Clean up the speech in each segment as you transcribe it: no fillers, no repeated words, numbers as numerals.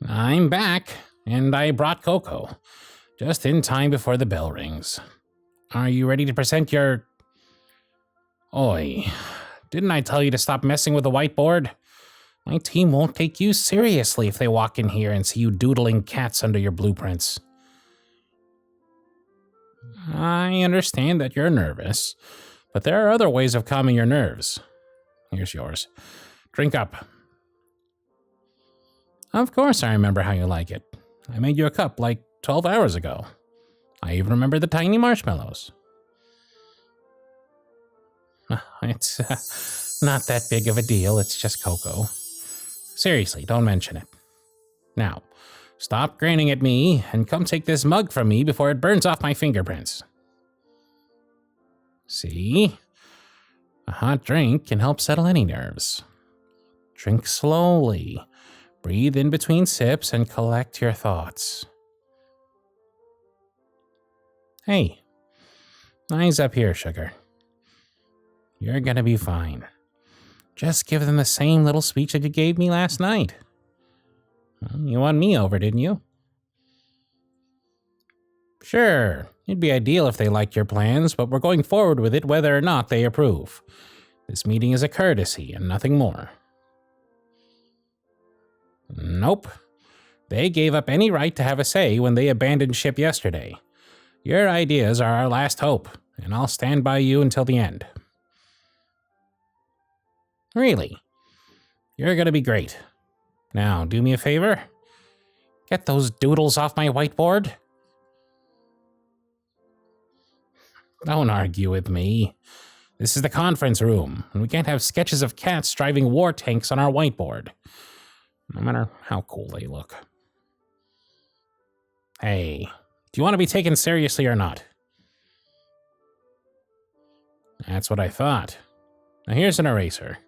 I'm back, and I brought cocoa, just in time before the bell rings. Are you ready to present your... Oi, didn't I tell you to stop messing with the whiteboard? My team won't take you seriously if they walk in here and see you doodling cats under your blueprints. I understand that you're nervous, but there are other ways of calming your nerves. Here's yours. Drink up. Of course I remember how you like it. I made you a cup like 12 hours ago. I even remember the tiny marshmallows. It's not that big of a deal, it's just cocoa. Seriously, don't mention it. Now, stop grinning at me and come take this mug from me before it burns off my fingerprints. See? A hot drink can help settle any nerves. Drink slowly. Breathe in between sips and collect your thoughts. Hey, eyes up here, sugar. You're gonna be fine. Just give them the same little speech that you gave me last night. You won me over, didn't you? Sure, it'd be ideal if they liked your plans, but we're going forward with it whether or not they approve. This meeting is a courtesy and nothing more. Nope. They gave up any right to have a say when they abandoned ship yesterday. Your ideas are our last hope, and I'll stand by you until the end. Really? You're gonna be great. Now, do me a favor. Get those doodles off my whiteboard. Don't argue with me. This is the conference room, and we can't have sketches of cats driving war tanks on our whiteboard. No matter how cool they look. Hey, do you want to be taken seriously or not? That's what I thought. Now here's an eraser.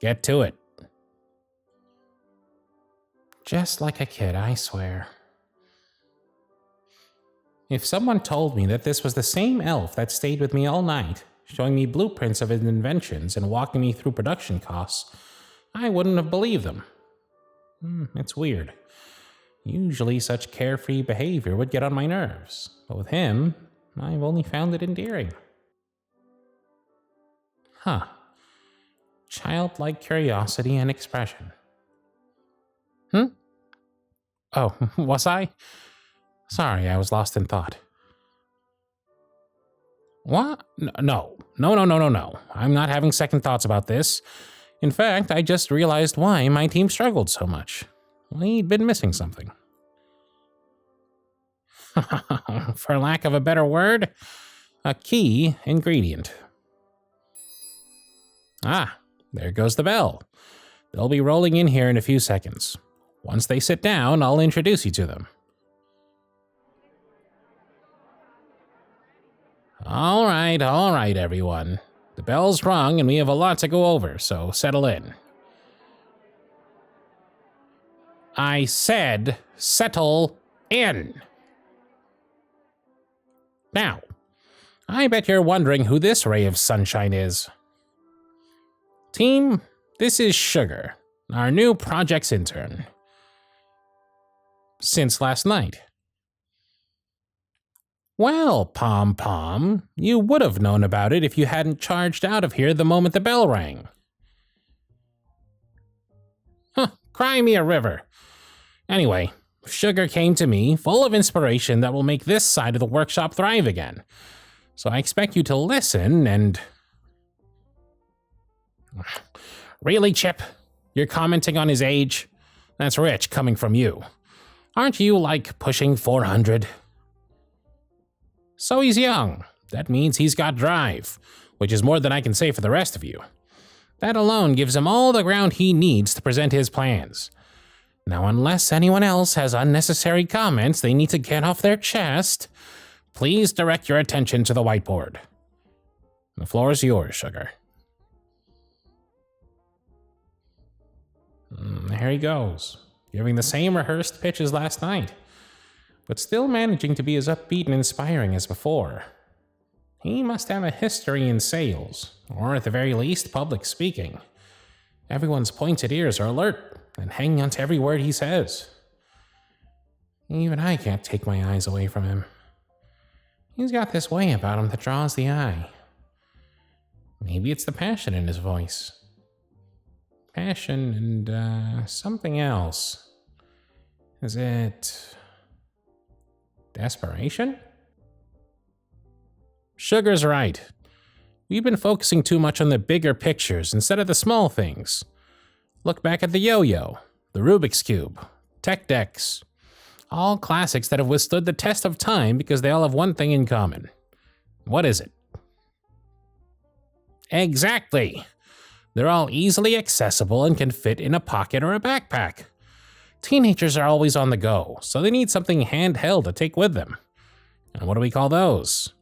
Get to it. Just like a kid, I swear. If someone told me that this was the same elf that stayed with me all night, showing me blueprints of his inventions and walking me through production costs, I wouldn't have believed them. It's weird. Usually such carefree behavior would get on my nerves, but with him, I've only found it endearing. Huh. Childlike curiosity and expression. Oh, was I? Sorry, I was lost in thought. What? No. I'm not having second thoughts about this. In fact, I just realized why my team struggled so much. We'd been missing something. For lack of a better word, a key ingredient. Ah, there goes the bell. They'll be rolling in here in a few seconds. Once they sit down, I'll introduce you to them. All right, everyone. The bell's rung and we have a lot to go over, so settle in. I said settle in. Now, I bet you're wondering who this ray of sunshine is. Team, this is Sugar, our new project's intern. Since last night. Well, Pom-Pom, you would have known about it if you hadn't charged out of here the moment the bell rang. Cry me a river. Anyway, Sugar came to me full of inspiration that will make this side of the workshop thrive again. So I expect you to listen and... Really, Chip? You're commenting on his age? That's rich coming from you. Aren't you, like, pushing 400? So he's young. That means he's got drive, which is more than I can say for the rest of you. That alone gives him all the ground he needs to present his plans. Now, unless anyone else has unnecessary comments they need to get off their chest, please direct your attention to the whiteboard. The floor is yours, Sugar. There he goes, giving the same rehearsed pitch as last night, but still managing to be as upbeat and inspiring as before. He must have a history in sales, or at the very least, public speaking. Everyone's pointed ears are alert and hanging on to every word he says. Even I can't take my eyes away from him. He's got this way about him that draws the eye. Maybe it's the passion in his voice. Passion and something else. Is it desperation? Sugar's right. We've been focusing too much on the bigger pictures instead of the small things. Look back at the yo-yo, the Rubik's Cube, tech decks. All classics that have withstood the test of time because they all have one thing in common. What is it? Exactly. They're all easily accessible and can fit in a pocket or a backpack. Teenagers are always on the go, so they need something handheld to take with them. And what do we call those?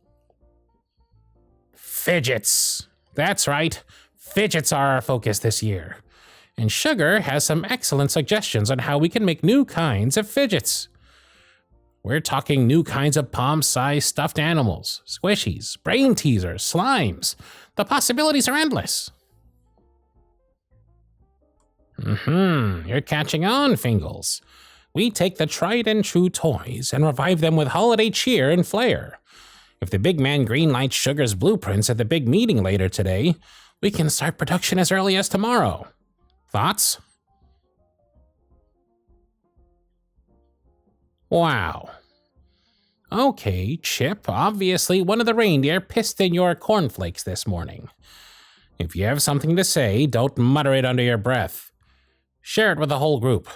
Fidgets. That's right. Fidgets are our focus this year. And Sugar has some excellent suggestions on how we can make new kinds of fidgets. We're talking new kinds of palm-sized stuffed animals, squishies, brain teasers, slimes. The possibilities are endless. You're catching on, Fingles. We take the tried and true toys and revive them with holiday cheer and flair. If the big man greenlights Sugar's blueprints at the big meeting later today, we can start production as early as tomorrow. Thoughts? Wow. Okay, Chip, obviously one of the reindeer pissed in your cornflakes this morning. If you have something to say, don't mutter it under your breath. Share it with the whole group.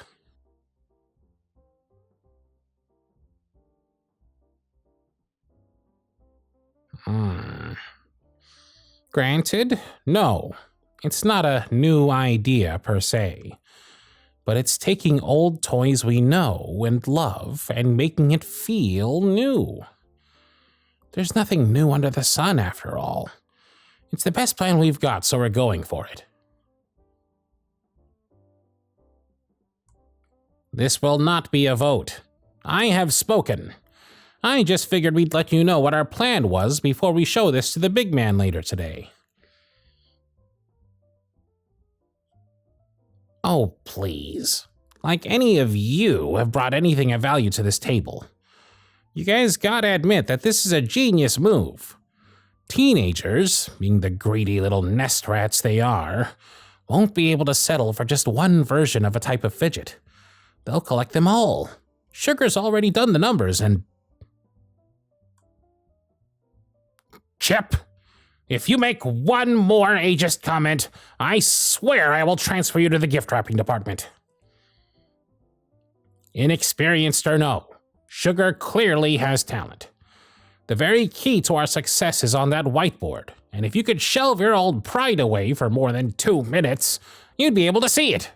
Granted, no. It's not a new idea per se. But it's taking old toys we know and love and making it feel new. There's nothing new under the sun, after all. It's the best plan we've got, so we're going for it. This will not be a vote. I have spoken. I just figured we'd let you know what our plan was before we show this to the big man later today. Oh, please. Like any of you have brought anything of value to this table. You guys gotta admit that this is a genius move. Teenagers, being the greedy little nest rats they are, won't be able to settle for just one version of a type of fidget. They'll collect them all. Sugar's already done the numbers and... Chip, if you make one more ageist comment, I swear I will transfer you to the gift wrapping department. Inexperienced or no, Sugar clearly has talent. The very key to our success is on that whiteboard, and if you could shelve your old pride away for more than 2 minutes, you'd be able to see it.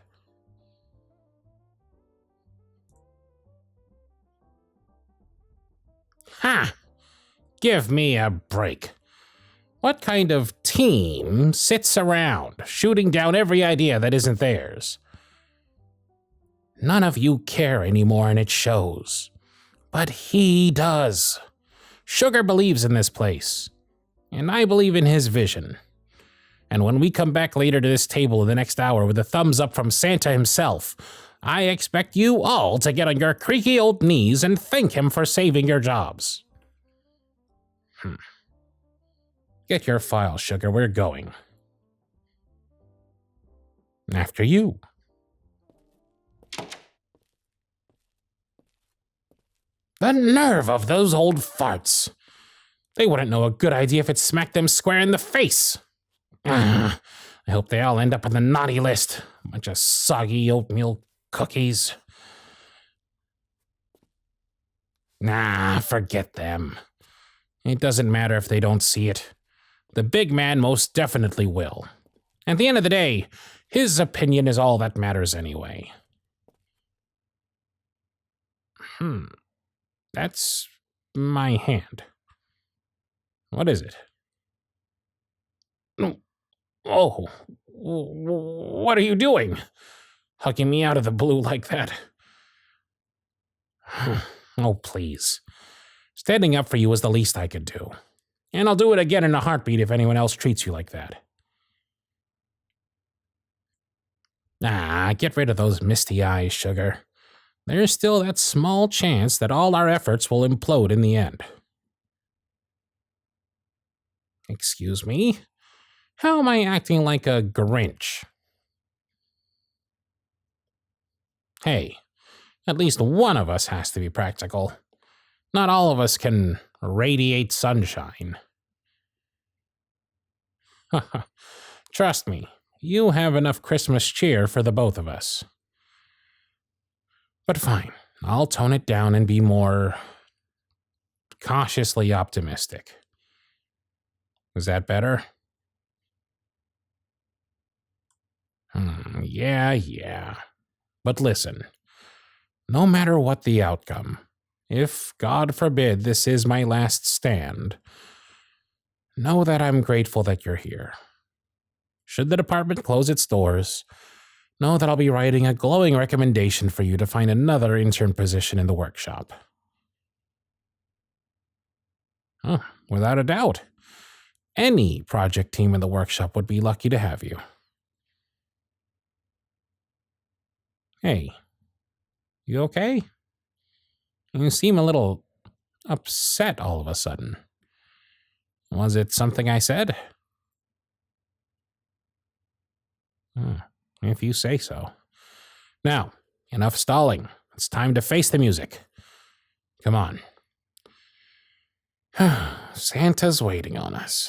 Ha! Give me a break. What kind of team sits around, shooting down every idea that isn't theirs? None of you care anymore, and it shows. But he does. Sugar believes in this place, and I believe in his vision. And when we come back later to this table in the next hour with a thumbs up from Santa himself, I expect you all to get on your creaky old knees and thank him for saving your jobs. Get your file, Sugar. We're going. After you. The nerve of those old farts. They wouldn't know a good idea if it smacked them square in the face. I hope they all end up on the naughty list. A bunch of soggy oatmeal cookies. Nah, forget them. It doesn't matter if they don't see it. The big man most definitely will. At the end of the day, his opinion is all that matters anyway. That's my hand. What is it? Oh, what are you doing? Hugging me out of the blue like that? Oh, please. Standing up for you is the least I could do. And I'll do it again in a heartbeat if anyone else treats you like that. Get rid of those misty eyes, Sugar. there's still that small chance that all our efforts will implode in the end. Excuse me? How am I acting like a Grinch? Hey, at least one of us has to be practical. Not all of us can radiate sunshine. Trust me, you have enough Christmas cheer for the both of us. But fine, I'll tone it down and be more cautiously optimistic. Is that better? Yeah. But listen, no matter what the outcome, if, God forbid, this is my last stand, know that I'm grateful that you're here. Should the department close its doors, know that I'll be writing a glowing recommendation for you to find another intern position in the workshop. Without a doubt. Any project team in the workshop would be lucky to have you. Hey, you okay? You seem a little upset all of a sudden. Was it something I said? If you say so. Now, enough stalling. It's time to face the music. Come on. Santa's waiting on us.